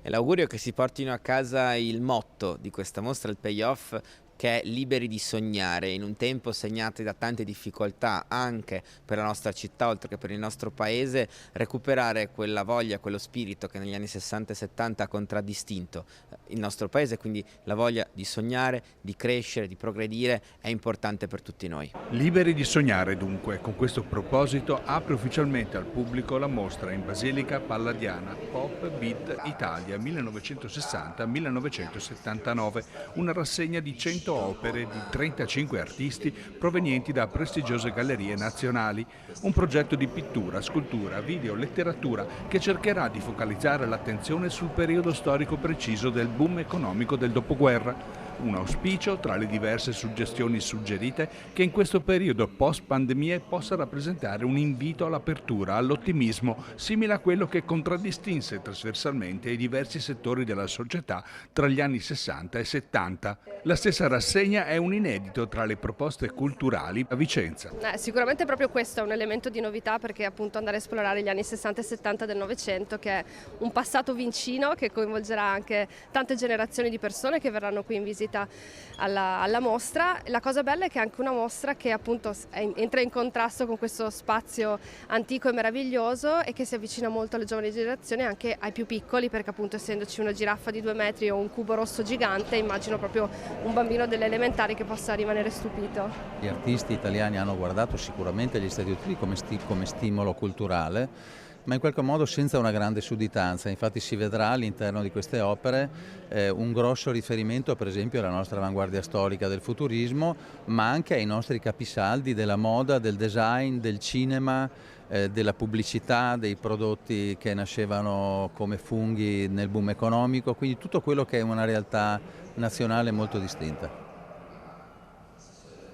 E l'augurio è che si portino a casa il motto di questa mostra, il payoff, che è liberi di sognare in un tempo segnato da tante difficoltà anche per la nostra città oltre che per il nostro paese. Recuperare quella voglia, quello spirito che negli anni 60 e 70 ha contraddistinto il nostro paese, quindi la voglia di sognare, di crescere, di progredire è importante per tutti noi. Liberi di sognare dunque, con questo proposito apre ufficialmente al pubblico la mostra in Basilica Palladiana Pop Beat Italia 1960-1979, una rassegna di 100 opere di 35 artisti provenienti da prestigiose gallerie nazionali, un progetto di pittura, scultura, video, letteratura che cercherà di focalizzare l'attenzione sul periodo storico preciso del boom economico del dopoguerra. Un auspicio, tra le diverse suggestioni suggerite, che in questo periodo post-pandemie possa rappresentare un invito all'apertura, all'ottimismo, simile a quello che contraddistinse trasversalmente i diversi settori della società tra gli anni 60 e 70. La stessa rassegna è un inedito tra le proposte culturali a Vicenza. Sicuramente proprio questo è un elemento di novità, perché appunto andare a esplorare gli anni 60 e 70 del Novecento, che è un passato vicino che coinvolgerà anche tante generazioni di persone che verranno qui in visita alla mostra. La cosa bella è che è anche una mostra che appunto entra in contrasto con questo spazio antico e meraviglioso e che si avvicina molto alle giovani generazioni e anche ai più piccoli, perché appunto essendoci una giraffa di 2 metri o un cubo rosso gigante, immagino proprio un bambino delle elementari che possa rimanere stupito. Gli artisti italiani hanno guardato sicuramente agli Stati Uniti come stimolo culturale, ma in qualche modo senza una grande sudditanza. Infatti si vedrà all'interno di queste opere un grosso riferimento per esempio alla nostra avanguardia storica del futurismo, ma anche ai nostri capisaldi della moda, del design, del cinema, della pubblicità, dei prodotti che nascevano come funghi nel boom economico, quindi tutto quello che è una realtà nazionale molto distinta.